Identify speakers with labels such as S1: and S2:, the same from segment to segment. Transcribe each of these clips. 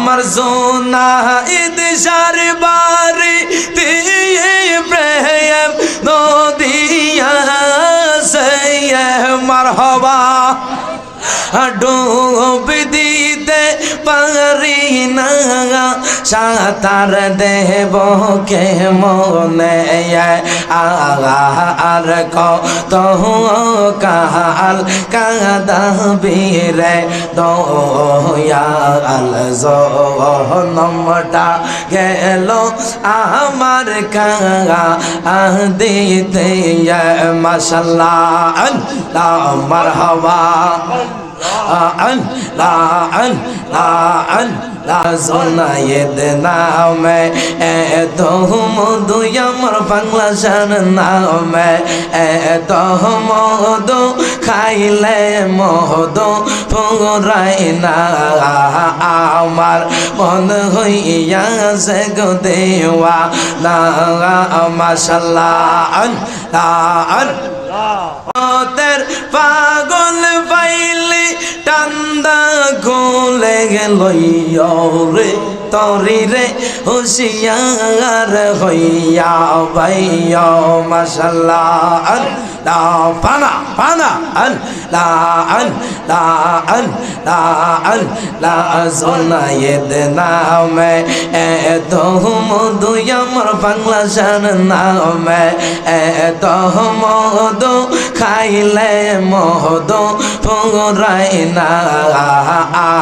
S1: আমার সোনা ঈদ সারবারি দিয়ে প্রেম নদিয়া সে মারহাবা ডুব দিতে পারি না সাঁতার দেব কে মনে আর কত কাল কাঁদাবি রে দয়াল জনমটা গেল আমার কাঁদিতে মাশাআল্লাহ আল্লাহ মারহাবা জোনায়েদ নামে এত মধু আমার বাংলা জান নামে এত মধু খাইলে মধু ফুরাই না আমার মন হইয়াছে গো দেওয়া না মাশাআল্লাহ তের পাগল পাইলে টান্দা গোলে গেল রে তরি রে হুশিয়ার হইয়া ভাইয়া মাশাআল্লাহ আল্লাহ পানা পানা আল্লাহ আল্লাহ আল্লাহ আল্লাহ জোনায়েদ নামে এত মধু আমার বাংলা জান নামে এত মধু খাইলে মধু ফুরাই না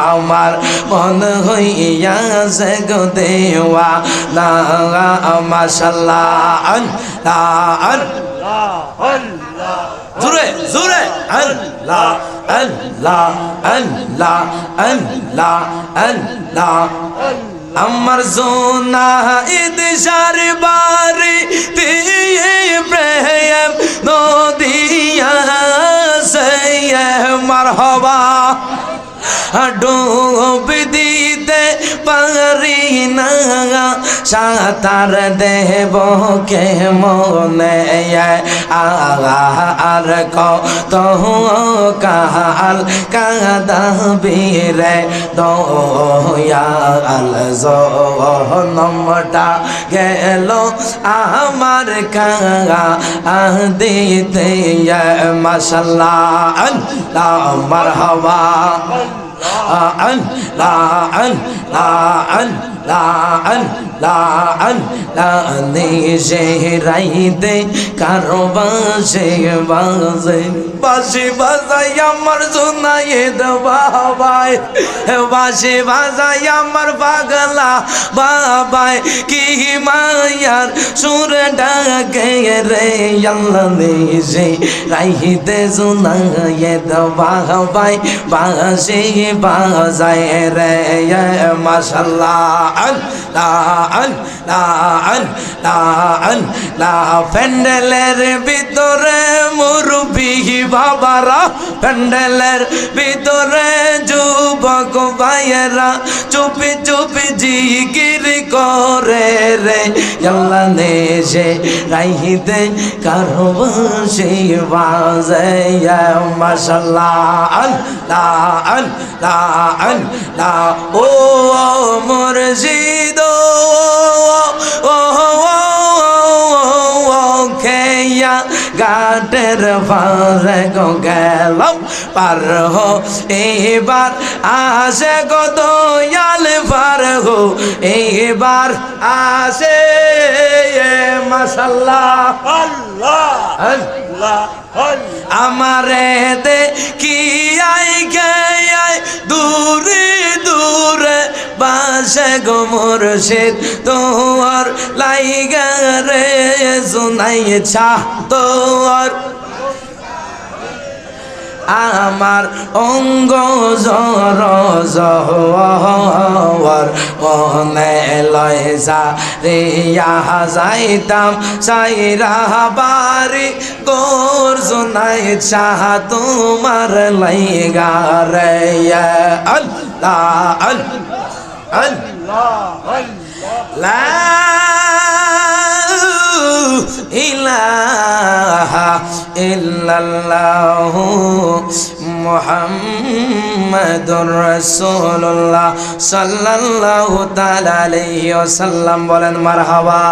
S1: আমার মন হইয়াছে গো দেওয়া না মাশাআল্লাহ জোরে জোরে আল্লাহ আল্লাহ আল্লাহ আল্লাহ আল্লাহ আমার সোনা ঈদ সারবারি দিয়ে প্রেম নদিয়া সে মারহাবা ডুব দিতে পারি না সাঁতার দেব কে মনে আর কত কাল কাঁদাবি রে দয়াল জনমটা গেল আমার কাঁদিতে মাশাআল্লাহ আল্লাহ মারহাবা নিজে রাইতে কারো বাসে বাজে বাসি বাজাই আমার জোনায়েদ বাবাই বাসি বাজাই আমার পাগলা বাবাই কি মায়ার সুর ডাকে রে আল্লাহ নিজে রাইতে জোনায়েদ বাবাই বাসি বাজাই রে মাশাআল্লাহ প্যান্ডেলের ভিতরে মুরব্বি বাবারা প্যান্ডেলের ভিতরে যুবক ভাইয়েরা চুপি চুপি জিকির করে রে আল্লাহ নেশে রাইতে কারো বাঁশি বাজে মাশাআল্লাহ আল্লাহ আল্লাহ আল্লাহ ও মুর্শিদ খেয়া ঘাটের পারে গো গেলাম পার হো এবার আসে গো দয়াল পার হো এবার আসে মাশাআল্লাহ আল্লাহ আল্লাহ আমারে দে কি আই গায় দূরে দূরে বাসে গো মুর্শিদ তোর লাইগা রে জোনাইছা তোর আমার অঙ্গ জর জহর মনে লয়সা রিয়া যাইতাম সাইরা বাড়ি তোর জোনাই চাহ তোমার লাইগা রে আল্লাহ আল্লাহ আল্লাহ ইলাহা ইল্লাল্লাহু মুহাম্মাদুর রাসূলুল্লাহ সাল্লাল্লাহু তাআলা আলাইহি ওয়াসাল্লাম। বলেন মারহাবা।